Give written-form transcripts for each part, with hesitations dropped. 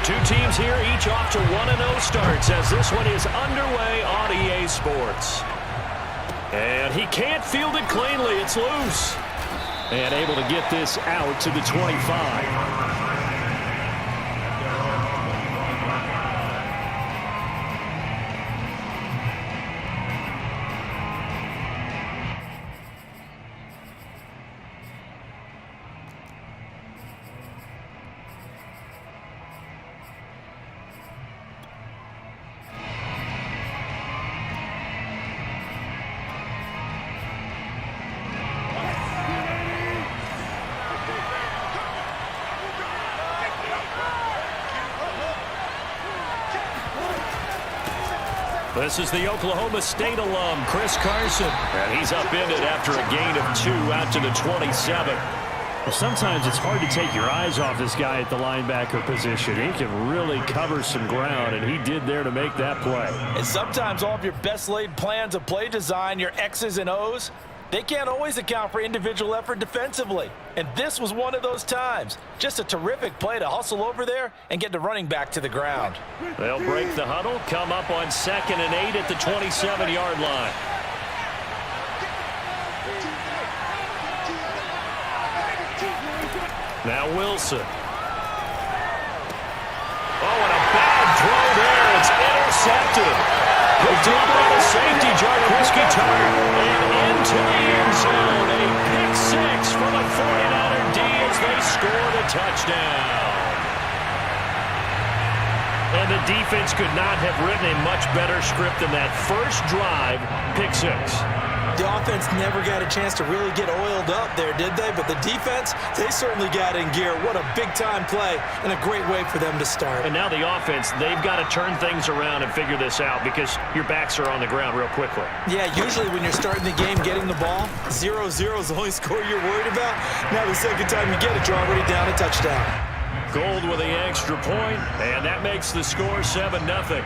Two teams here, each off to 1-0 starts as this one is underway on EA Sports. And he can't field it cleanly. It's loose. And able to get this out to the 25. This is the Oklahoma State alum, Chris Carson. And he's upended after a gain of 2 out to the 27. Well, sometimes it's hard to take your eyes off this guy at the linebacker position. He can really cover some ground, and he did there to make that play. And sometimes all of your best laid plans of play design, your X's and O's, they can't always account for individual effort defensively. And this was one of those times. Just a terrific play to hustle over there and get the running back to the ground. They'll break the huddle, come up on 2nd and 8 at the 27-yard line. Now Wilson. Oh, and a bad throw there. It's intercepted. Picked up by the safety, Jarquiski Turner, and into the end zone. A pick 6 from a 49er D as they score the touchdown. And the defense could not have written a much better script than that first drive, pick 6. The offense never got a chance to really get oiled up there, did they? But the defense, they certainly got in gear. What a big-time play and a great way for them to start. And now the offense, they've got to turn things around and figure this out because your backs are on the ground real quickly. Yeah, usually when you're starting the game getting the ball, 0-0 is the only score you're worried about. Now the second time you get it, you're already down a touchdown. Gold with the extra point, and that makes the score 7-0.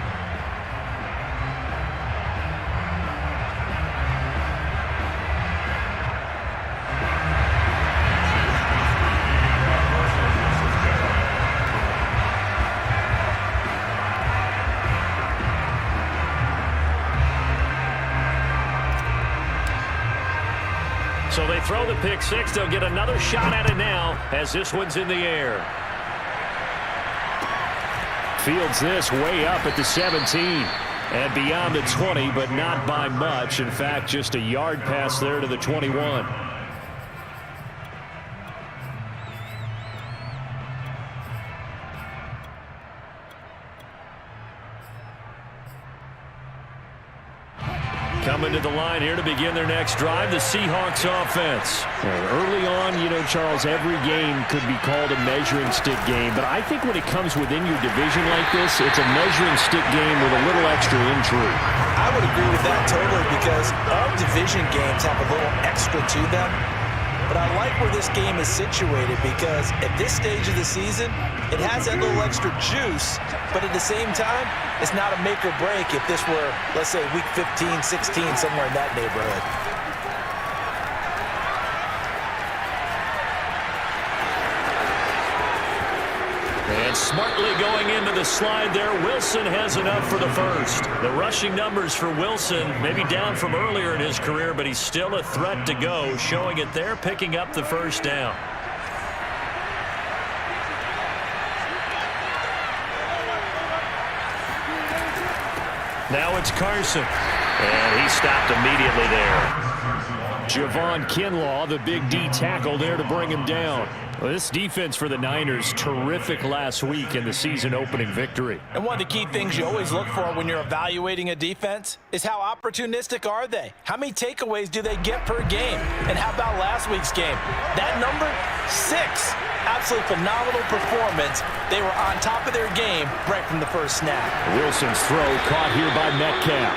So they throw the pick 6. They'll get another shot at it now as this one's in the air. Fields this way up at the 17 and beyond the 20, but not by much. In fact, just a yard pass there to the 21. Coming to the line here to begin their next drive, the Seahawks offense. Early on, Charles, every game could be called a measuring stick game. But I think when it comes within your division like this, it's a measuring stick game with a little extra intrigue. I would agree with that totally because all division games have a little extra to them. But I like where this game is situated because at this stage of the season, it has that little extra juice, but at the same time, it's not a make or break if this were, let's say, week 15, 16, somewhere in that neighborhood. And smartly going into the slide there, Wilson has enough for the first. The rushing numbers for Wilson, maybe down from earlier in his career, but he's still a threat to go, showing it there, picking up the first down. Now it's Carson, and he stopped immediately there. Javon Kinlaw, the big D tackle there to bring him down. Well, this defense for the Niners, terrific last week in the season-opening victory. And one of the key things you always look for when you're evaluating a defense is how opportunistic are they? How many takeaways do they get per game? And how about last week's game? That number, 6. Absolutely phenomenal performance. They were on top of their game right from the first snap. Wilson's throw caught here by Metcalf.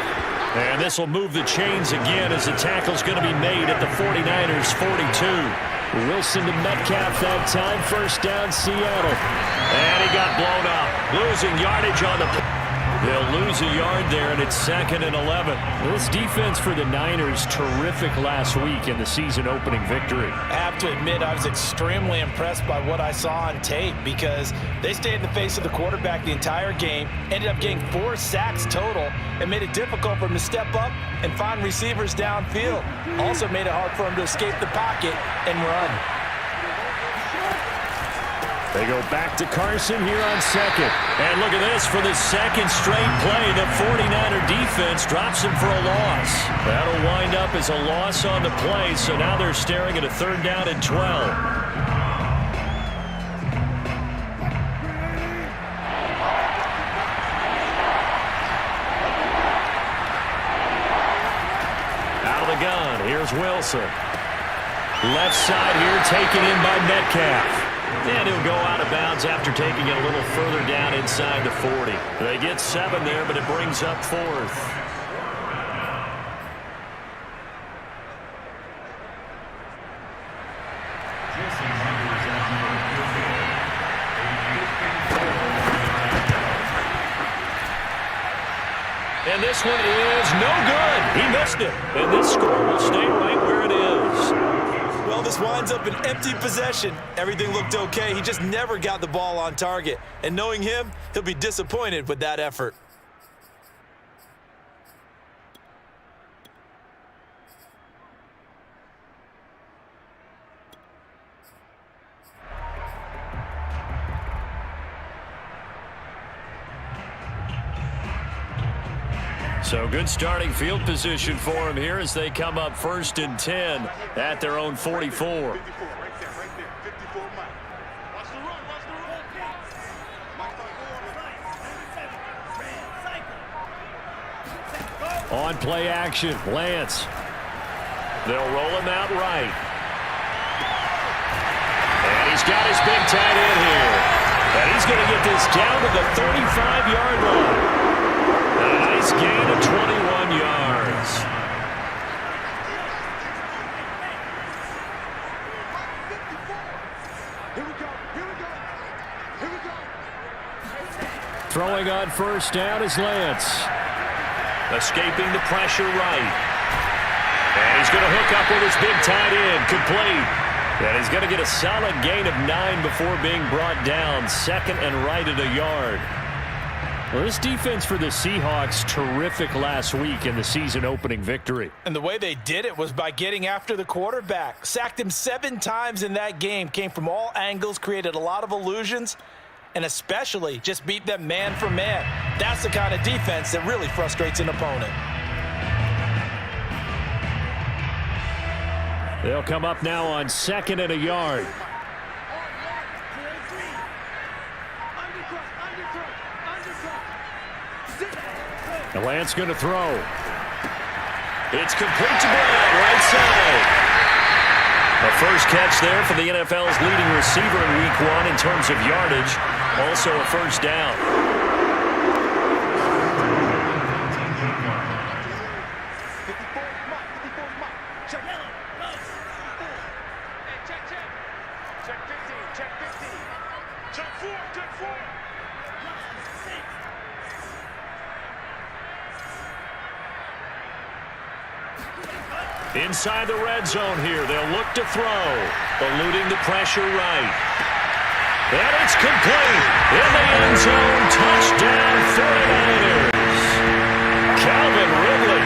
And this will move the chains again as the tackle's going to be made at the 49ers' 42. Wilson to Metcalf that time. First down, Seattle. And he got blown up. Losing yardage on the... They'll lose a yard there, and it's 2nd and 11. This defense for the Niners, terrific last week in the season-opening victory. I have to admit, I was extremely impressed by what I saw on tape because they stayed in the face of the quarterback the entire game, ended up getting 4 sacks total, and made it difficult for him to step up and find receivers downfield. Also made it hard for him to escape the pocket and run. They go back to Carson here on 2nd. And look at this for the 2nd straight play. The 49er defense drops him for a loss. That'll wind up as a loss on the play, so now they're staring at a 3rd down and 12. Out of the gun, here's Wilson. Left side here taken in by Metcalf. And he'll go out of bounds after taking it a little further down inside the 40. They get 7 there, but it brings up 4th. And this one is no good. He missed it. And this score will stay right where it is. Well, this winds up an empty possession. Everything looked okay. He just never got the ball on target. And knowing him, he'll be disappointed with that effort. So good starting field position for him here as they come up 1st and 10 at their own 44. On play action, Lance. They'll roll him out right. And he's got his big tight end here. And he's going to get this down to the 35-yard line. A nice gain of 21 yards. Throwing on 1st down is Lance. Escaping the pressure right. And he's going to hook up with his big tight end. Complete. And he's going to get a solid gain of 9 before being brought down. 2nd and right at a yard. Well, this defense for the Seahawks, terrific last week in the season-opening victory. And the way they did it was by getting after the quarterback. Sacked him 7 times in that game. Came from all angles, created a lot of illusions, and especially just beat them man for man. That's the kind of defense that really frustrates an opponent. They'll come up now on 2nd and a yard. And Lance going to throw. It's complete to Brown, right side. The first catch there for the NFL's leading receiver in Week 1 in terms of yardage. Also a 1st down. Inside the red zone here. They'll look to throw. Eluding the pressure right. And it's complete. In the end zone. Touchdown 49ers. Calvin Ridley.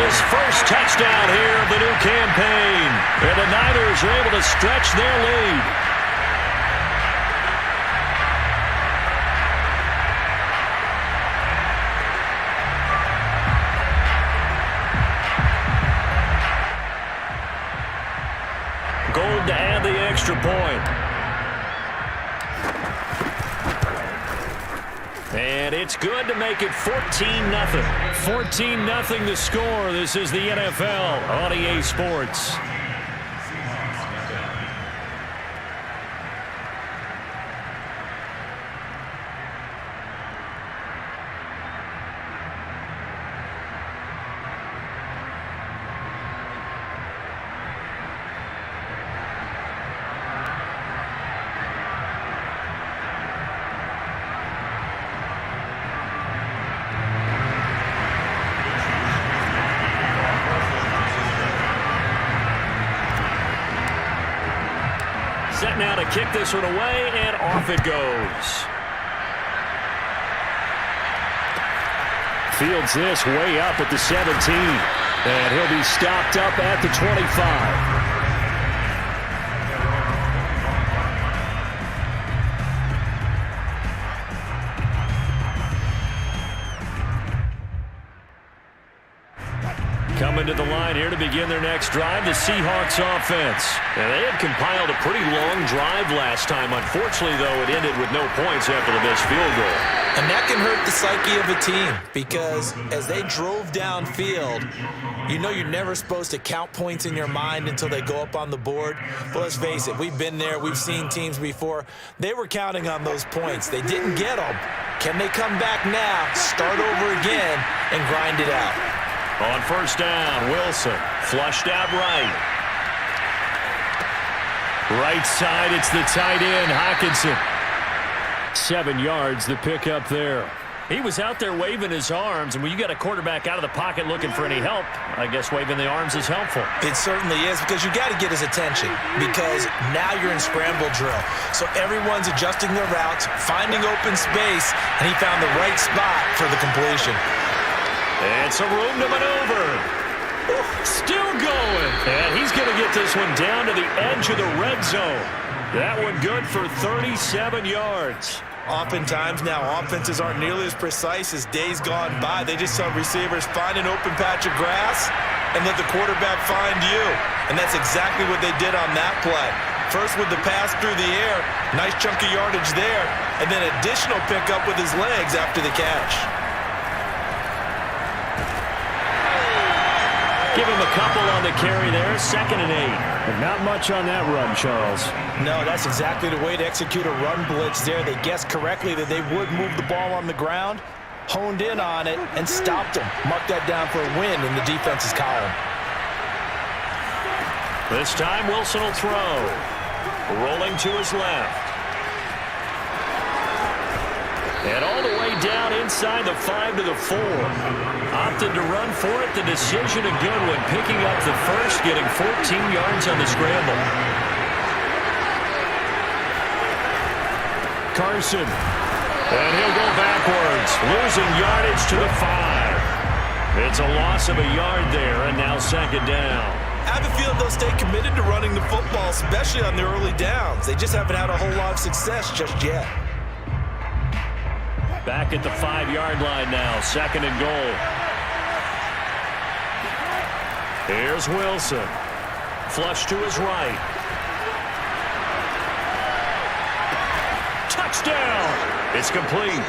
His first touchdown here of the new campaign. And the Niners are able to stretch their lead. Gold to add the extra point. And it's good to make it 14-0. 14-0 the score. This is the NFL on EA Sports. now to kick this one away, and off it goes. Fields this way up at the 17. And he'll be stopped up at the 25. Coming to the line here to begin their next drive, the Seahawks offense. And they had compiled a pretty long drive last time. Unfortunately, though, it ended with no points after the missed field goal. And that can hurt the psyche of a team because as they drove downfield, you know you're never supposed to count points in your mind until they go up on the board. But let's face it, we've been there. We've seen teams before. They were counting on those points. They didn't get them. Can they come back now, start over again, and grind it out? On first down, Wilson flushed out right. Right side, it's the tight end, Hockenson. 7 yards, the pickup there. He was out there waving his arms, and when you got a quarterback out of the pocket looking for any help, I guess waving the arms is helpful. It certainly is because you got to get his attention because now you're in scramble drill. So everyone's adjusting their routes, finding open space, and he found the right spot for the completion. And some room to maneuver. Still going. And he's going to get this one down to the edge of the red zone. That one good for 37 yards. Oftentimes now offenses aren't nearly as precise as days gone by. They just saw receivers find an open patch of grass and let the quarterback find you. And that's exactly what they did on that play. First with the pass through the air, nice chunk of yardage there, and then additional pickup with his legs after the catch. Give him a couple on the carry there, 2nd and 8. But not much on that run, Charles. No, that's exactly the way to execute a run blitz there. They guessed correctly that they would move the ball on the ground, honed in on it, and stopped them. Mark that down for a win in the defense's column. This time Wilson will throw. Rolling to his left. And all the way down inside the 5 to the 4. Opted to run for it. The decision a good one. Picking up the first, getting 14 yards on the scramble. Carson. And he'll go backwards. Losing yardage to the 5. It's a loss of a yard there, and now 2nd down. I have a feeling they'll stay committed to running the football, especially on the early downs. They just haven't had a whole lot of success just yet. Back at the 5-yard line now, 2nd and goal. Here's Wilson. Flush to his right. Touchdown! It's complete.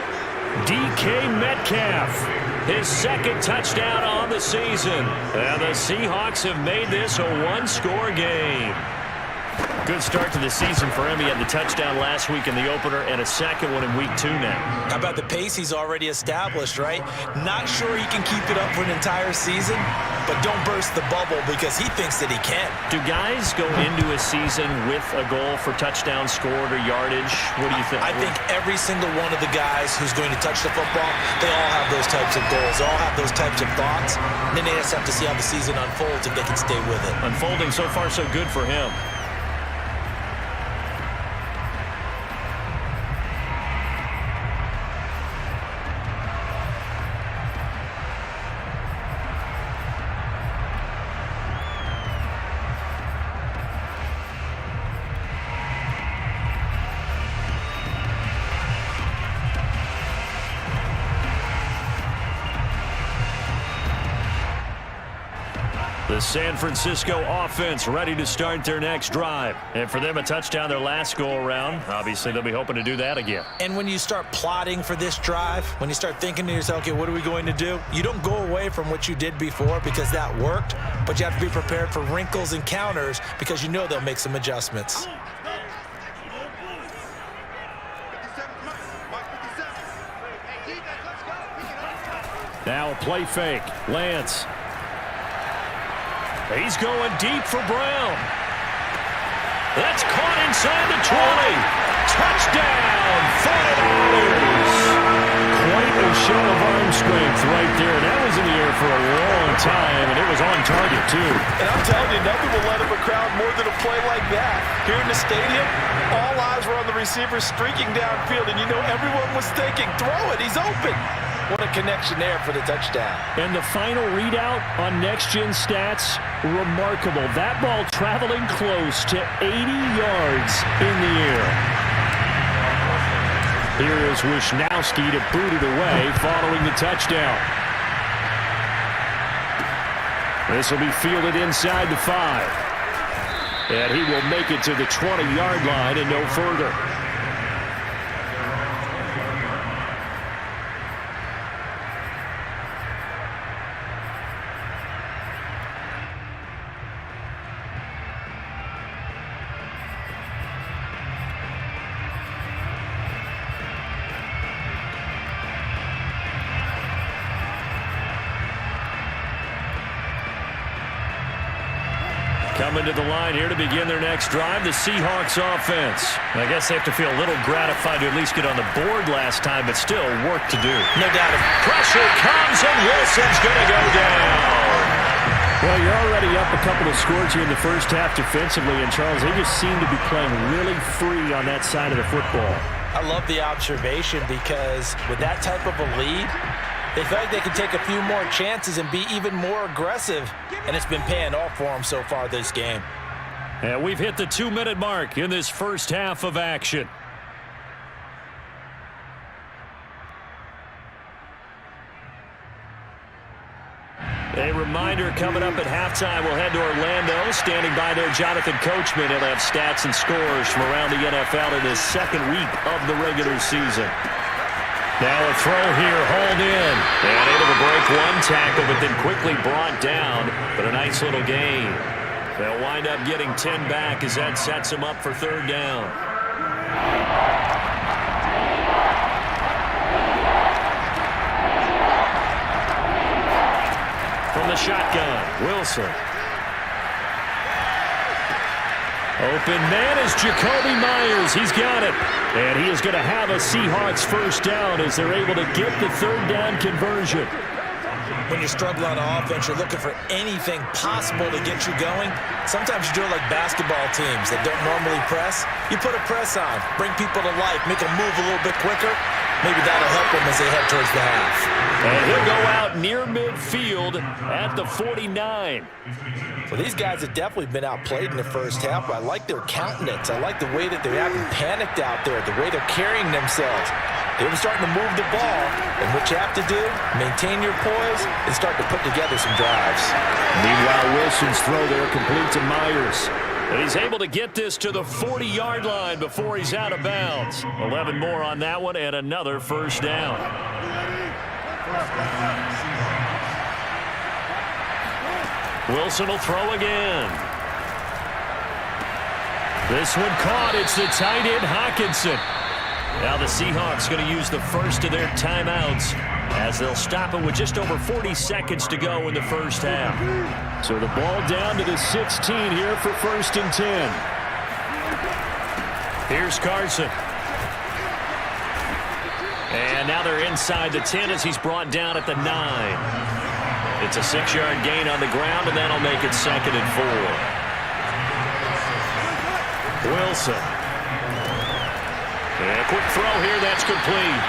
DK Metcalf, his 2nd touchdown on the season. And the Seahawks have made this a one-score game. Good start to the season for him. He had the touchdown last week in the opener and a 2nd one in week 2 now. How about the pace he's already established, right? Not sure he can keep it up for an entire season, but don't burst the bubble because he thinks that he can. Do guys go into a season with a goal for touchdown scored or yardage? What do you think? I think every single one of the guys who's going to touch the football, they all have those types of goals. They all have those types of thoughts. And then they just have to see how the season unfolds if they can stay with it. Unfolding so far so good for him. The San Francisco offense ready to start their next drive. And for them, a touchdown their last go-around. Obviously, they'll be hoping to do that again. And when you start plotting for this drive, when you start thinking to yourself, okay, what are we going to do? You don't go away from what you did before because that worked, but you have to be prepared for wrinkles and counters because you know they'll make some adjustments. Now a play fake. Lance. He's going deep for Brown. That's caught inside the 20. Touchdown, 49ers. Quite a show of arm strength right there. That was was in the air for a long time, and it was on target, too. And I'm telling you, nothing will let him a crowd more than a play like that. Here in the stadium, all eyes were on the receiver streaking downfield, and you know everyone was thinking, throw it, he's open. What a connection there for the touchdown. And the final readout on next-gen stats, remarkable. That ball traveling close to 80 yards in the air. Here is Wishnowski to boot it away following the touchdown. This will be fielded inside the 5. And he will make it to the 20-yard line and no further. Coming to the line here to begin their next drive, the Seahawks offense. I guess they have to feel a little gratified to at least get on the board last time, but still work to do. No doubt. Pressure comes, and Wilson's going to go down. Well, you're already up a couple of scores here in the first half defensively, and Charles, they just seem to be playing really free on that side of the football. I love the observation because with that type of a lead, they feel like they can take a few more chances and be even more aggressive, and it's been paying off for them so far this game. And we've hit the 2-minute mark in this first half of action. A reminder coming up at halftime, we'll head to Orlando. Standing by there, Jonathan Coachman. He'll have stats and scores from around the NFL in this second week of the regular season. Now a throw here, hauled in. And able to break one tackle, but then quickly brought down. But a nice little gain. They'll wind up getting 10 back as that sets them up for third down. From the shotgun, Wilson. Open man is Jacoby Myers. He's got it. And he is going to have a Seahawks first down as they're able to get the third down conversion. When you're struggling on offense, you're looking for anything possible to get you going. Sometimes you do it like basketball teams that don't normally press. You put a press on, bring people to life, make them move a little bit quicker. Maybe that'll help them as they head towards the half. And he'll go out near midfield at the 49. Well, these guys have definitely been outplayed in the first half, but I like their countenance. I like the way that they haven't panicked out there, the way they're carrying themselves. They're starting to move the ball, and what you have to do, maintain your poise and start to put together some drives. Meanwhile, Wilson's throw there complete to Myers. And he's able to get this to the 40-yard line before he's out of bounds. 11 more on that one and another first down. Wilson will throw again. This one caught. It's the tight end, Hockenson. Now the Seahawks going to use the first of their timeouts as they'll stop it with just over 40 seconds to go in the first half. So the ball down to the 16 here for 1st and 10. Here's Carson. And now they're inside the 10 as he's brought down at the 9. It's a 6-yard gain on the ground, and that'll make it 2nd and 4. Wilson. And a quick throw here, that's complete.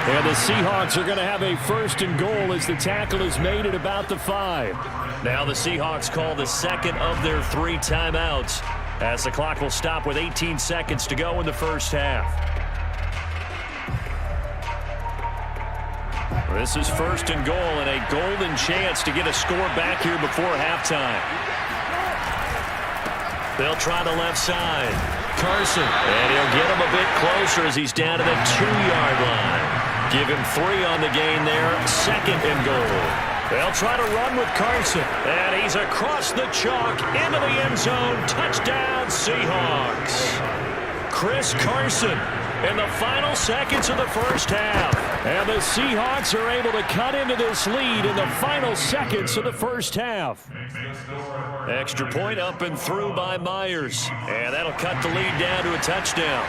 And the Seahawks are going to have a 1st and goal as the tackle is made at about the 5. Now the Seahawks call the second of their 3 timeouts as the clock will stop with 18 seconds to go in the first half. This is 1st and goal and a golden chance to get a score back here before halftime. They'll try the left side. Carson, and he'll get him a bit closer as he's down to the 2-yard line. Give him 3 on the gain there, 2nd and goal. They'll try to run with Carson, and he's across the chalk into the end zone. Touchdown, Seahawks. Chris Carson in the final seconds of the first half. And the Seahawks are able to cut into this lead in the final seconds of the first half. Extra point up and through by Myers. And that'll cut the lead down to a touchdown.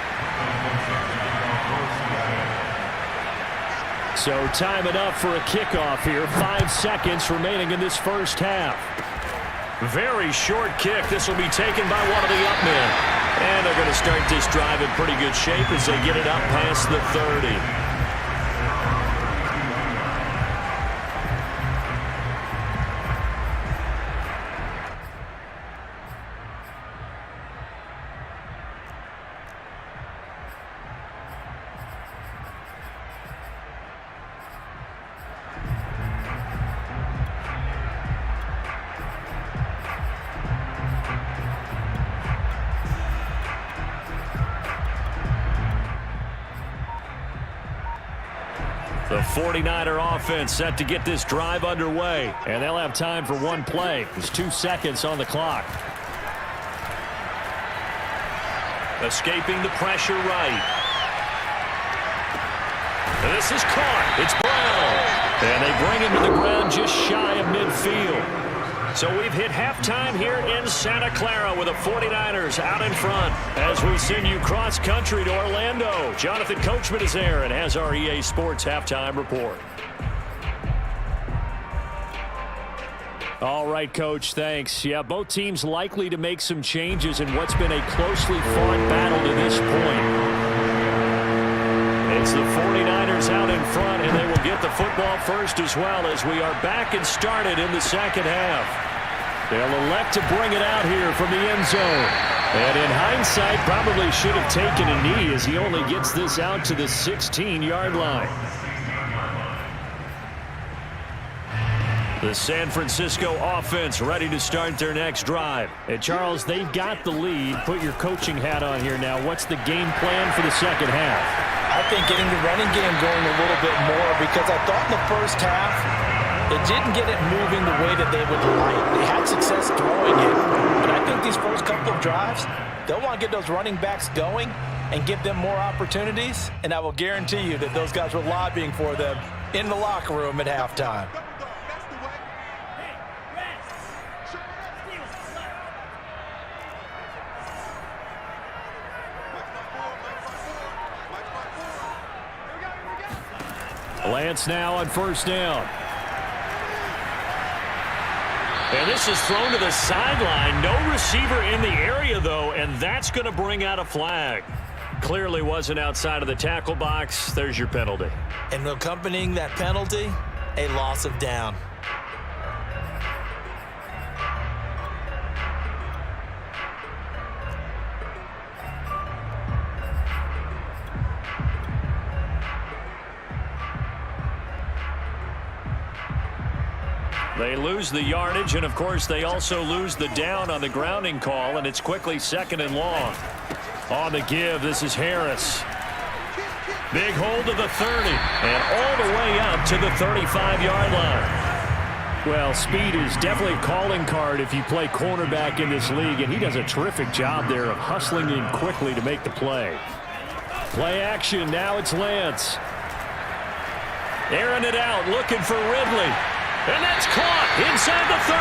So time enough for a kickoff here. 5 seconds remaining in this first half. Very short kick. This will be taken by one of the up men. And they're going to start this drive in pretty good shape as they get it up past the 30. The 49er offense set to get this drive underway. And they'll have time for one play. There's 2 seconds on the clock. Escaping the pressure right. This is caught. It's Brown. And they bring him to the ground just shy of midfield. So we've hit halftime here in Santa Clara with the 49ers out in front. As we send you cross-country to Orlando, Jonathan Coachman is there and has our EA Sports halftime report. All right, Coach, thanks. Yeah, both teams likely to make some changes in what's been a closely fought battle to this point. It's the 49ers out in front, and they will get the football first as well as we are back and started in the second half. They'll elect to bring it out here from the end zone. And in hindsight, probably should have taken a knee as he only gets this out to the 16-yard line. The San Francisco offense ready to start their next drive. And Charles, they've got the lead. Put your coaching hat on here now. What's the game plan for the second half? I think getting the running game going a little bit more, because I thought in the first half it didn't get it moving the way that they would like. They had success throwing it, but I think these first couple of drives, they'll want to get those running backs going and give them more opportunities, and I will guarantee you that those guys were lobbying for them in the locker room at halftime. Lance now on first down. And this is thrown to the sideline. No receiver in the area, though, and that's going to bring out a flag. Clearly wasn't outside of the tackle box. There's your penalty. And accompanying that penalty, a loss of down. They lose the yardage, and, of course, they also lose the down on the grounding call, and it's quickly second and long. On the give, this is Harris. Big hold to the 30, and all the way up to the 35-yard line. Well, speed is definitely a calling card if you play cornerback in this league, and he does a terrific job there of hustling in quickly to make the play. Play action, now it's Lance. Airing it out, looking for Ridley. And that's caught inside the 30.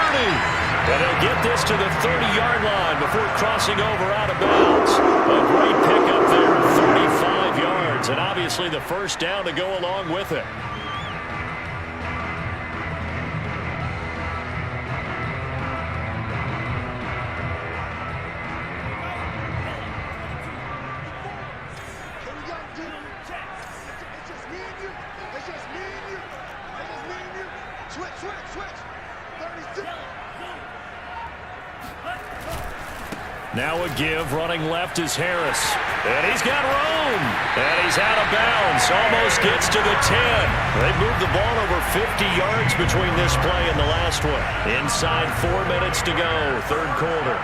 And they'll get this to the 30-yard line before crossing over out of bounds. A great pickup there, 35 yards. And obviously the first down to go along with it. Now a give, running left is Harris. And he's got room. And he's out of bounds. Almost gets to the 10. They moved the ball over 50 yards between this play and the last one. Inside 4 minutes to go, third quarter.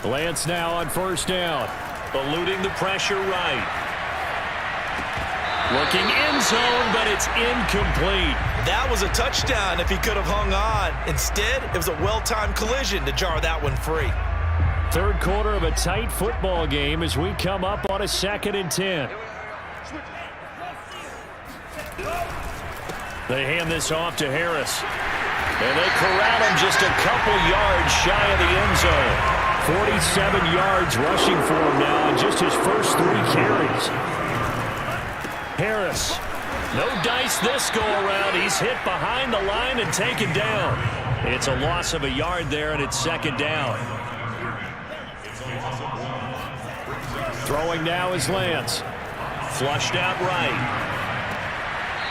Lance now on first down. Eluding the pressure right. Looking end zone, but it's incomplete. That was a touchdown if he could have hung on. Instead, it was a well-timed collision to jar that one free. Third quarter of a tight football game as we come up on a 2nd and 10. They hand this off to Harris. And they corral him just a couple yards shy of the end zone. 47 yards rushing for him now in just his first 3 carries. Harris. No dice this go-around. He's hit behind the line and taken down. It's a loss of a yard there, and it's 2nd down. Throwing now is Lance. Flushed out right.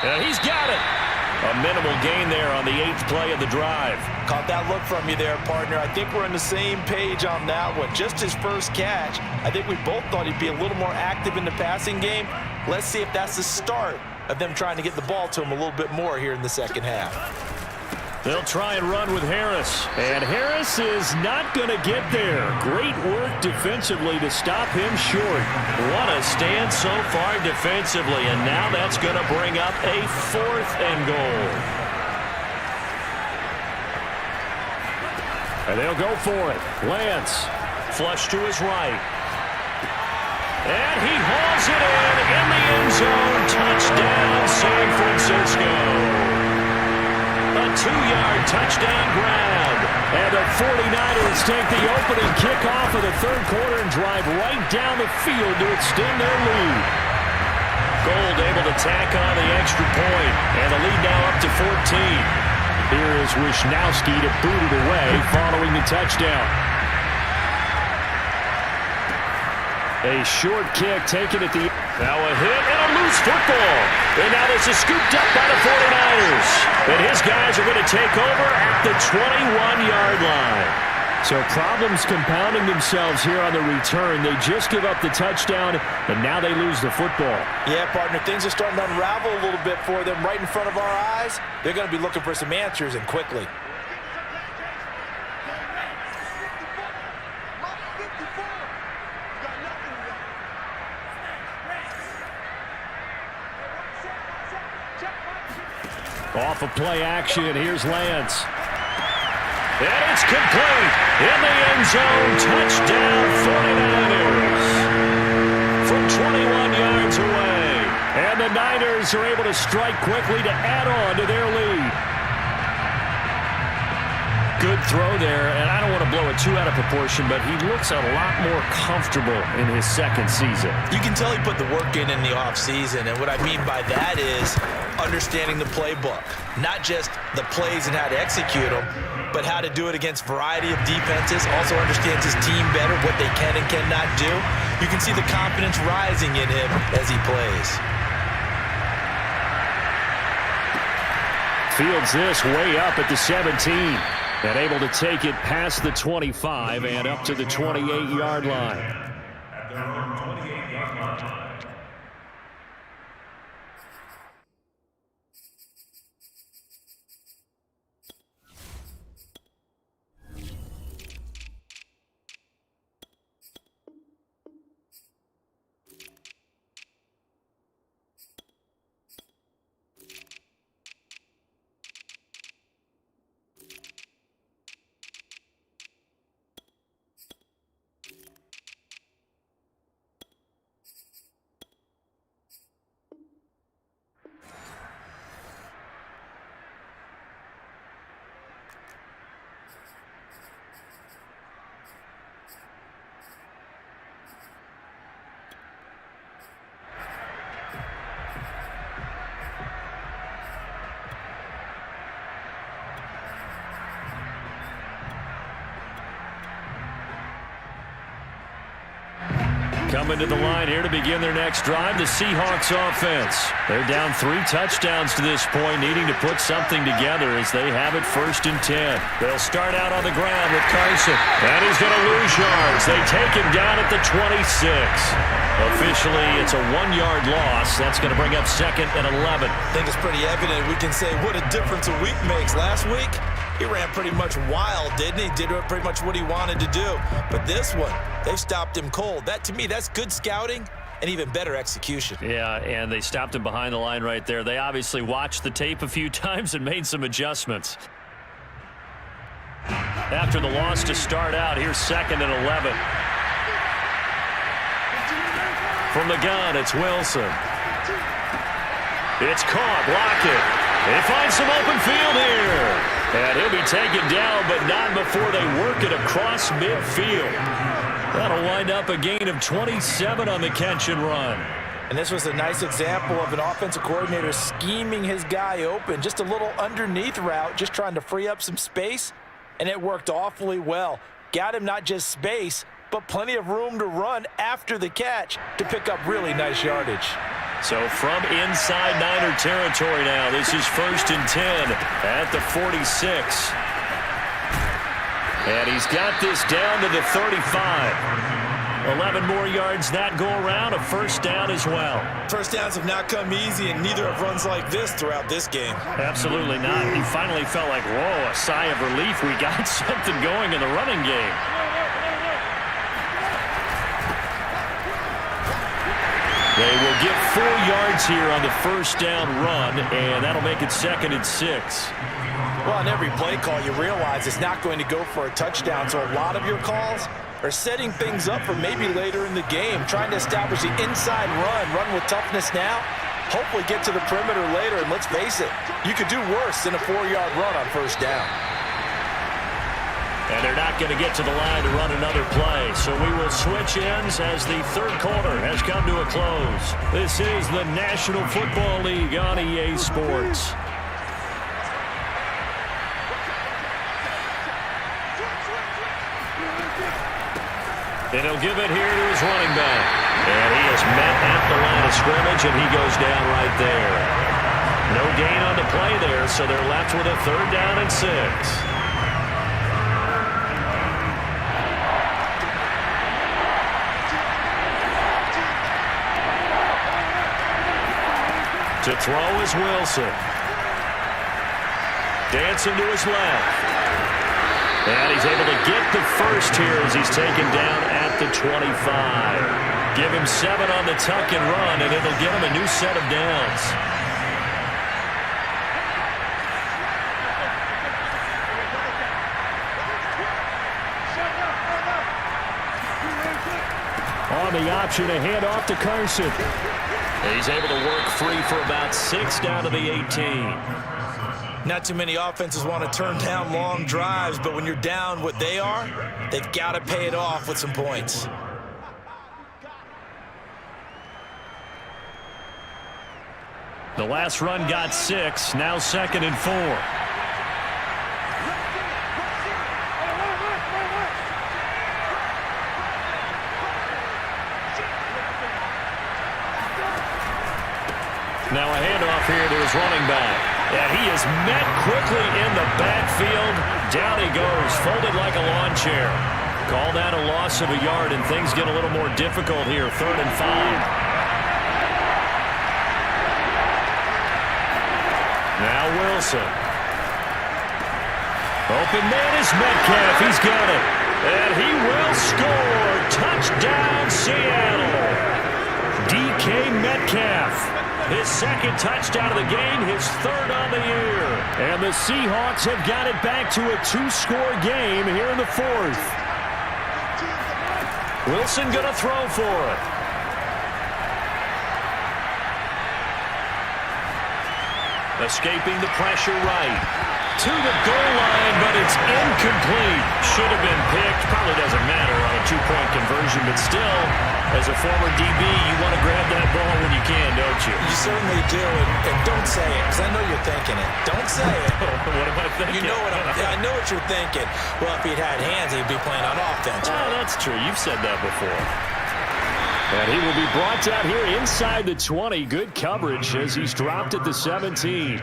And he's got it. A minimal gain there on the 8th play of the drive. Caught that look from you there, partner. I think we're on the same page on that one. Just his first catch. I think we both thought he'd be a little more active in the passing game. Let's see if that's the start of them trying to get the ball to him a little bit more here in the second half. They'll try and run with Harris. And Harris is not going to get there. Great work defensively to stop him short. What a stand so far defensively. And now that's going to bring up a 4th and goal. And they'll go for it. Lance. Flush to his right. And he hauls it in the end zone. Touchdown, San Francisco. A 2-yard touchdown grab. And the 49ers take the opening kickoff of the 3rd quarter and drive right down the field to extend their lead. Gold able to tack on the extra point. And the lead now up to 14. Here is Wisnowski to boot it away following the touchdown. A short kick taken at the... Now a hit and a loose football. And now this is scooped up by the 49ers. And his guys are going to take over at the 21-yard line. So problems compounding themselves here on the return. They just give up the touchdown, and now they lose the football. Yeah, partner, things are starting to unravel a little bit for them right in front of our eyes. They're going to be looking for some answers, and quickly. Off of play action, here's Lance. And it's complete. In the end zone, touchdown 49ers. From 21 yards away. And the Niners are able to strike quickly to add on to their lead. Good throw there, and I don't want to blow it too out of proportion, but he looks a lot more comfortable in his 2nd season. You can tell he put the work in the offseason, and what I mean by that is understanding the playbook. Not just the plays and how to execute them, but how to do it against a variety of defenses. Also understands his team better, what they can and cannot do. You can see the confidence rising in him as he plays. Fields this way up at the 17. And able to take it past the 25 and up to the 28-yard line. Coming to the line here to begin their next drive, the Seahawks offense. They're down 3 touchdowns to this point, needing to put something together as they have it 1st and 10. They'll start out on the ground with Carson. And he's going to lose yards. They take him down at the 26. Officially, it's a 1-yard loss. That's going to bring up 2nd and 11. I think it's pretty evident. We can say what a difference a week makes. Last week, he ran pretty much wild, didn't he? Did pretty much what he wanted to do. But this one, they stopped him cold. That, to me, that's good scouting and even better execution. Yeah, and they stopped him behind the line right there. They obviously watched the tape a few times and made some adjustments. After the loss to start out, here's 2nd and 11. From the gun, it's Wilson. It's caught. Lockett. They find some open field here. And he'll be taken down, but not before they work it across midfield. That'll wind up a gain of 27 on the catch and run. And this was a nice example of an offensive coordinator scheming his guy open. Just a little underneath route, just trying to free up some space, and it worked awfully well. Got him not just space, but plenty of room to run after the catch to pick up really nice yardage. So from inside Niner territory now, this is 1st and 10 at the 46. And he's got this down to the 35. 11 more yards that go around, a first down as well. First downs have not come easy, and neither have runs like this throughout this game. Absolutely not. He finally felt like, whoa, a sigh of relief. We got something going in the running game. They will get 4 yards here on the first down run, and that'll make it 2nd and 6. Well, on every play call, you realize it's not going to go for a touchdown, so a lot of your calls are setting things up for maybe later in the game, trying to establish the inside run with toughness now, hopefully get to the perimeter later, and let's face it, you could do worse than a 4-yard run on first down. And they're not going to get to the line to run another play, so we will switch ends as the third quarter has come to a close. This is the National Football League on EA Sports. And he'll give it here to his running back. And he is met at the line of scrimmage, and he goes down right there. No gain on the play there, so they're left with a 3rd down and 6. To throw is Wilson. Dancing to his left. And he's able to get the first here as he's taken down at the 25. Give him 7 on the tuck and run, and it'll get him a new set of downs. On the option, a handoff to Carson. He's able to work free for about 6 down to the 18. Not too many offenses want to turn down long drives, but when you're down what they are, they've got to pay it off with some points. The last run got 6, now 2nd and 4. Now a handoff here to his running back. And he is met quickly in the backfield. Down he goes, folded like a lawn chair. Call that a loss of a yard, and things get a little more difficult here. 3rd and 5. Now Wilson. Open man is Metcalf. He's got it. And he will score. Touchdown, Seattle. DK Metcalf. His 2nd touchdown of the game, his 3rd on the year. And the Seahawks have got it back to a 2-score game here in the 4th. Wilson going to throw for it. Escaping the pressure right. To the goal line, but it's incomplete. Should have been picked. Probably doesn't matter on a 2-point conversion, but still, as a former DB, you want to grab that ball when you can, don't you? You certainly do, and don't say it, because I know you're thinking it. Don't say it. What am I thinking? You know what I know what you're thinking. Well, if he'd had hands, he'd be playing on offense. Oh, that's true. You've said that before. And he will be brought down here inside the 20. Good coverage as he's dropped at the 17.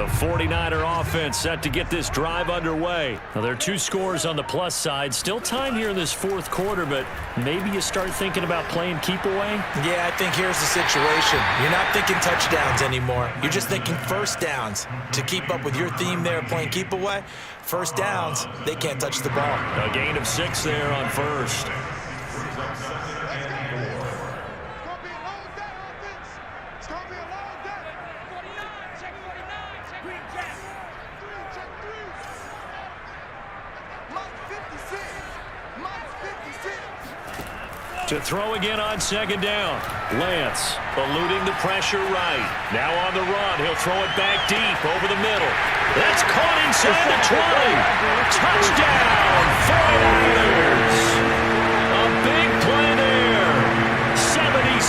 The 49er offense set to get this drive underway. Now, there are 2 scores on the plus side. Still time here in this fourth quarter, but maybe you start thinking about playing keep away? Yeah, I think here's the situation. You're not thinking touchdowns anymore. You're just thinking first downs. To keep up with your theme there, playing keep away, first downs, they can't touch the ball. A gain of 6 there on first. To throw again on second down. Lance eluding the pressure right. Now on the run. He'll throw it back deep over the middle. That's caught inside the 20. Touchdown, 49ers. A big play there. 77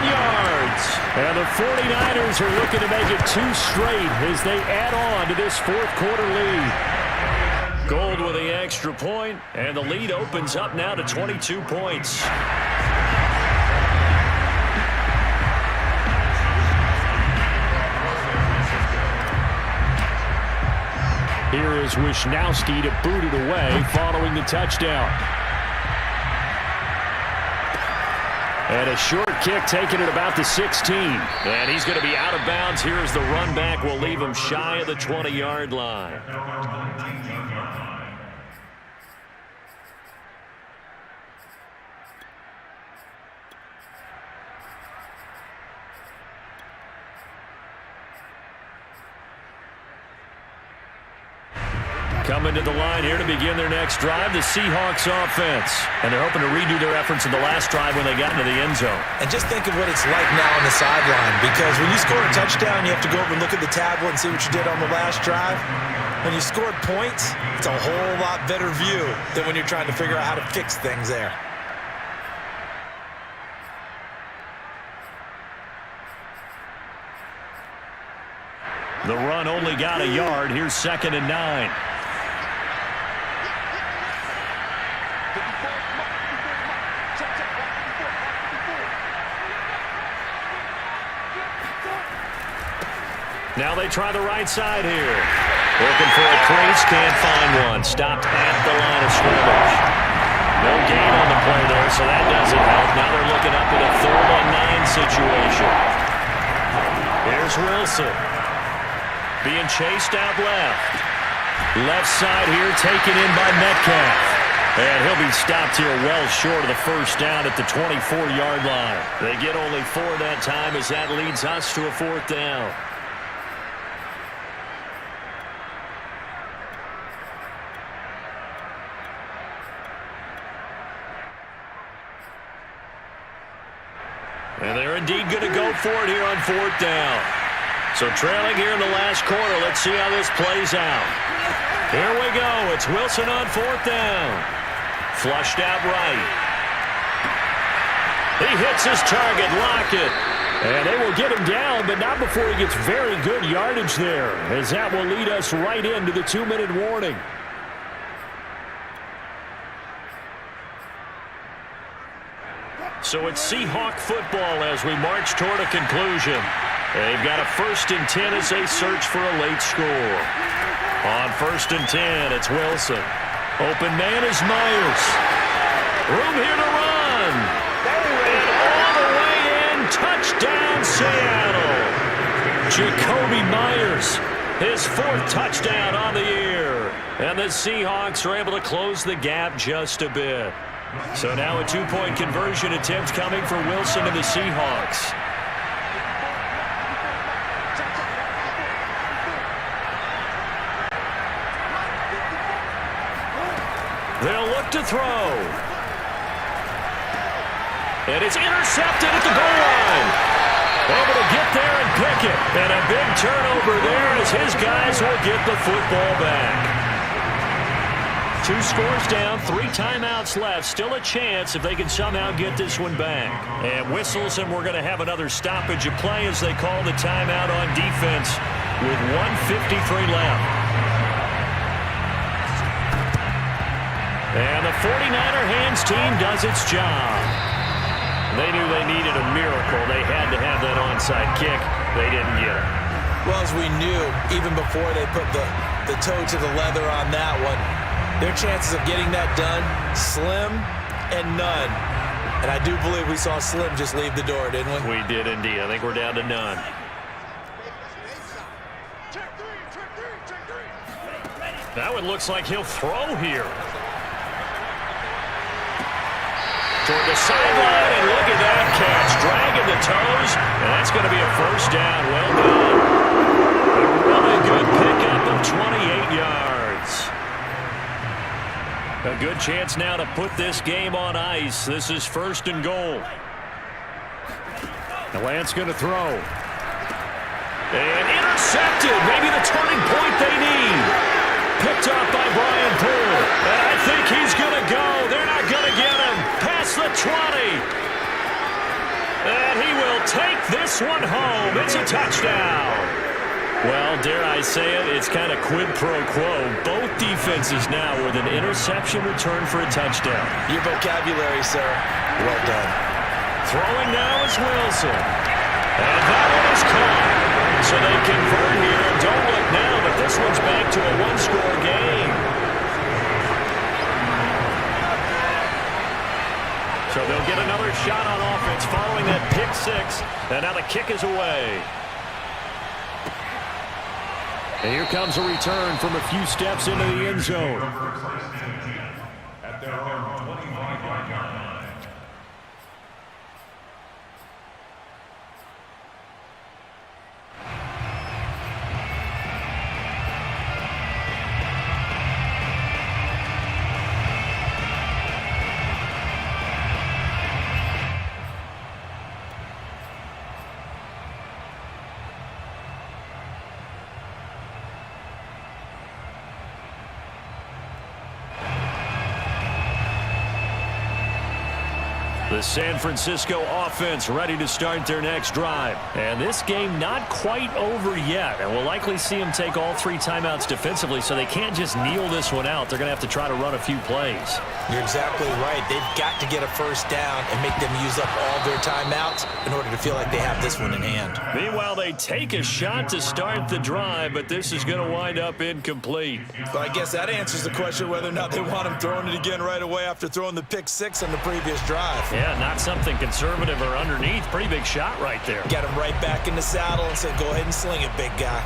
yards. And the 49ers are looking to make it 2 straight as they add on to this fourth quarter lead. Gold with the extra point, and the lead opens up now to 22 points. Here is Wisnowski to boot it away following the touchdown. And a short kick taken at about the 16. And he's going to be out of bounds. Here's the run back. Will leave him shy of the 20-yard line. Coming to the line here to begin their next drive, the Seahawks offense. And they're hoping to redo their efforts in the last drive when they got into the end zone. And just think of what it's like now on the sideline, because when you score a touchdown, you have to go over and look at the tablet and see what you did on the last drive. When you scored points, it's a whole lot better view than when you're trying to figure out how to fix things there. The run only got a yard. Here's 2nd and 9. Now they try the right side here. Looking for a crease, can't find one. Stopped at the line of scrimmage. No gain on the play there, so that doesn't help. Now they're looking up at a 3rd and 9 situation. Here's Wilson. Being chased out left. Left side here taken in by Metcalf. And he'll be stopped here well short of the first down at the 24-yard line. They get only 4 that time as that leads us to a 4th down. And they're indeed going to go for it here on 4th down. So trailing here in the last quarter. Let's see how this plays out. Here we go. It's Wilson on 4th down. Flushed out right. He hits his target. Lockett. And they will get him down, but not before he gets very good yardage there, as that will lead us right into the 2-minute warning. So it's Seahawk football as we march toward a conclusion. They've got a 1st and 10 as they search for a late score. On 1st and 10, it's Wilson. Open man is Myers. Room here to run. And all the way in, touchdown Seattle. Jacoby Myers, his 4th touchdown on the year. And the Seahawks are able to close the gap just a bit. So now a 2-point conversion attempt coming for Wilson and the Seahawks. They'll look to throw. And it's intercepted at the goal line. Able to get there and pick it. And a big turnover there as his guys will get the football back. 2 scores down, 3 timeouts left. Still a chance if they can somehow get this one back. And whistles, and we're going to have another stoppage of play as they call the timeout on defense with 1:53 left. And the 49er hands team does its job. They knew they needed a miracle. They had to have that onside kick. They didn't get it. Well, as we knew, even before they put the toe to the leather on that one, their chances of getting that done, slim and none. And I do believe we saw Slim just leave the door, didn't we? We did indeed. I think we're down to none. That one looks like he'll throw here. Toward the sideline, and look at that catch. Dragging the toes, and that's going to be a first down. Well done. A really good pickup of 28 yards. A good chance now to put this game on ice. This is 1st and goal. The Lance going to throw. And intercepted. Maybe the turning point they need. Picked up by Brian Poole. And I think he's going to go. They're not going to get him. Past the 20. And he will take this one home. It's a touchdown. Well, dare I say it, it's kind of quid pro quo. Both defenses now with an interception return for a touchdown. Your vocabulary, sir. Well done. Throwing now is Wilson. And that one is caught. So they convert here. And don't look now, but this one's back to a one-score game. So they'll get another shot on offense following that pick six. And now the kick is away. And here comes a return from a few steps into the end zone. At their own 25-yard line. The San Francisco offense ready to start their next drive. And this game not quite over yet. And we'll likely see them take all 3 timeouts defensively, so they can't just kneel this one out. They're going to have to try to run a few plays. You're exactly right. They've got to get a first down and make them use up all their timeouts in order to feel like they have this one in hand. Meanwhile, they take a shot to start the drive, but this is going to wind up incomplete. But I guess that answers the question whether or not they want him throwing it again right away after throwing the pick six on the previous drive. Yeah, not something conservative or underneath. Pretty big shot right there. Got him right back in the saddle and said, go ahead and sling it, big guy.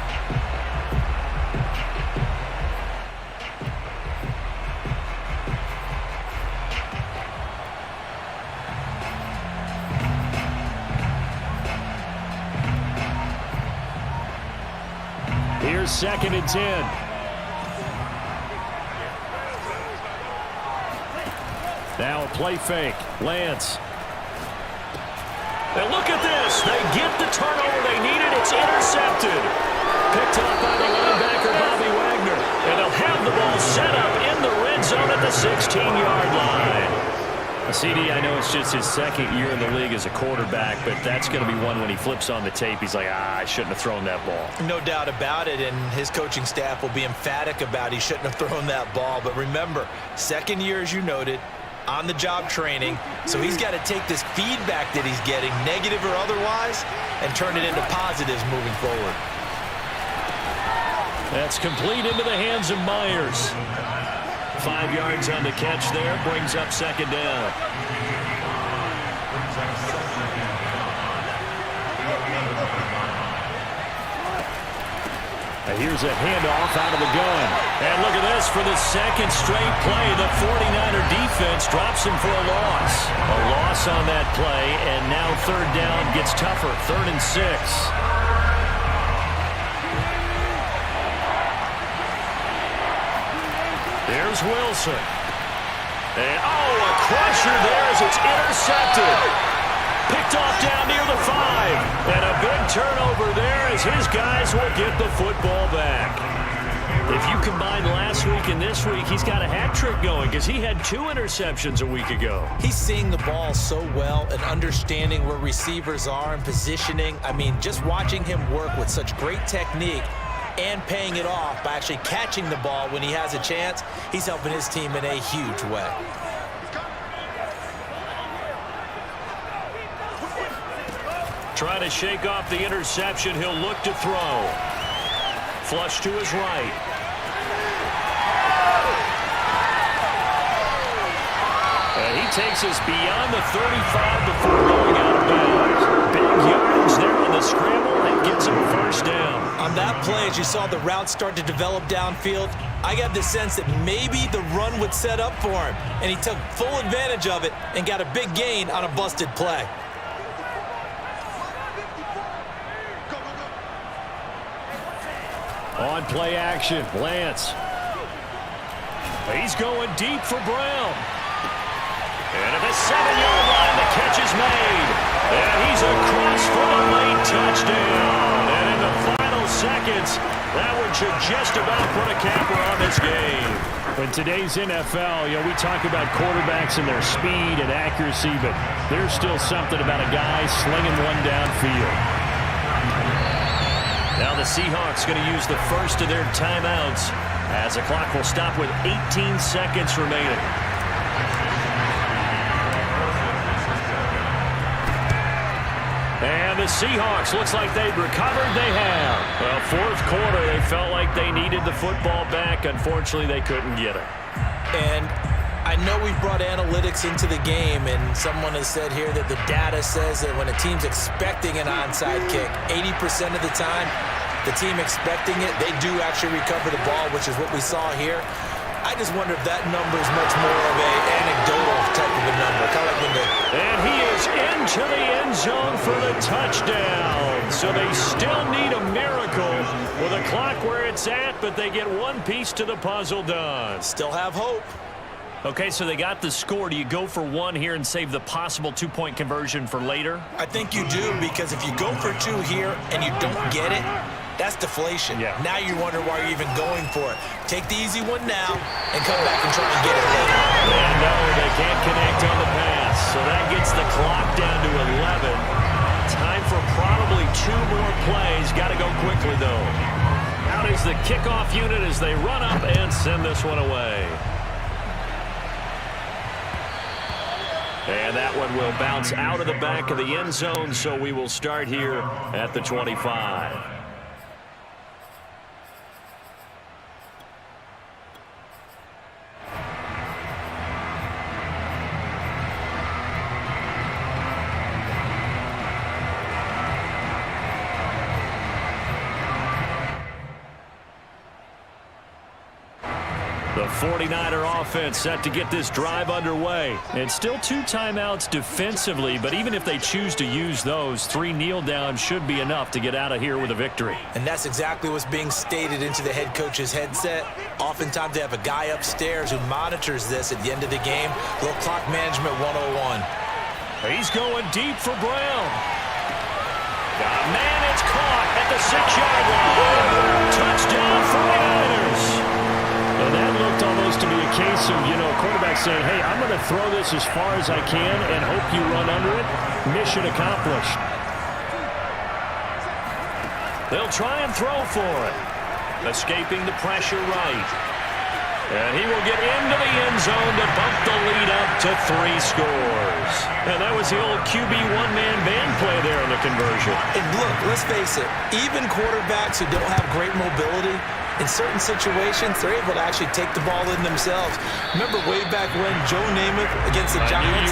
Here's 2nd and 10. Now a play fake. Lance. And look at this. They get the turnover they needed. It's intercepted. Picked up by the linebacker, Bobby Wagner. And they'll have the ball set up in the red zone at the 16-yard line. CD, I know it's just his 2nd year in the league as a quarterback, but that's going to be one when he flips on the tape. He's like, I shouldn't have thrown that ball. No doubt about it, and his coaching staff will be emphatic about he shouldn't have thrown that ball. But remember, 2nd year, as you noted, on-the-job training, so he's got to take this feedback that he's getting, negative or otherwise, and turn it into positives moving forward. That's complete into the hands of Myers. 5 yards on the catch there, brings up 2nd down. And here's a handoff out of the gun. And look at this for the 2nd straight play. The 49er defense drops him for a loss. A loss on that play, and now 3rd down gets tougher. 3rd and 6. There's Wilson. And, a crusher there as it's intercepted. Picked off down near the 5. And a big turnover there as his guys will get the football back. If you combine last week and this week, he's got a hat trick going because he had 2 interceptions a week ago. He's seeing the ball so well and understanding where receivers are and positioning. I mean, just watching him work with such great technique and paying it off by actually catching the ball when he has a chance, he's helping his team in a huge way. Trying to shake off the interception. He'll look to throw. Flush to his right. And he takes us beyond the 35 before going out of bounds. Big yardage there on the scramble and gets him first down. On that play, as you saw the route start to develop downfield, I got the sense that maybe the run would set up for him, and he took full advantage of it and got a big gain on a busted play. On play action, Lance. He's going deep for Brown. And at the 7-yard line, the catch is made. And he's across for a late touchdown. And in the final seconds, that one should just about put a capper on this game. In today's NFL, we talk about quarterbacks and their speed and accuracy, but there's still something about a guy slinging one downfield. Now the Seahawks going to use the first of their timeouts as the clock will stop with 18 seconds remaining. And the Seahawks, looks like they've recovered. They have. Well, fourth quarter, they felt like they needed the football back. Unfortunately, they couldn't get it. And I know we brought analytics into the game, and someone has said here that the data says that when a team's expecting an onside kick, 80% of the time, the team expecting it, they do actually recover the ball, which is what we saw here. I just wonder if that number is much more of an anecdotal type of a number. Kind of like when and he is into the end zone for the touchdown. So they still need a miracle with a clock where it's at, but they get one piece to the puzzle done. Still have hope. Okay, so they got the score. Do you go for one here and save the possible two-point conversion for later? I think you do, because if you go for two here and you don't get it, that's deflation. Yeah. Now you wonder why you're even going for it. Take the easy one now and come back and try and get it later. And no, they can't connect on the pass. So that gets the clock down to 11. Time for probably two more plays. Got to go quickly, though. Out is the kickoff unit as they run up and send this one away. And that one will bounce out of the back of the end zone, so we will start here at the 25. The 49er offense set to get this drive underway. It's still two timeouts defensively, but even if they choose to use those, 3 kneel downs should be enough to get out of here with a victory. And that's exactly what's being stated into the head coach's headset. Oftentimes they have a guy upstairs who monitors this at the end of the game. Little clock management 101. He's going deep for Brown. Man, it's caught at the 6-yard line. Touchdown 49ers. And that looked almost to be a case of, quarterback saying, hey, I'm going to throw this as far as I can and hope you run under it. Mission accomplished. They'll try and throw for it. Escaping the pressure right. And he will get into the end zone to bump the lead up to 3 scores. And that was the old QB one-man band play there on the conversion. And look, let's face it, even quarterbacks who don't have great mobility, in certain situations, they're able to actually take the ball in themselves. Remember way back when Joe Namath against the Giants?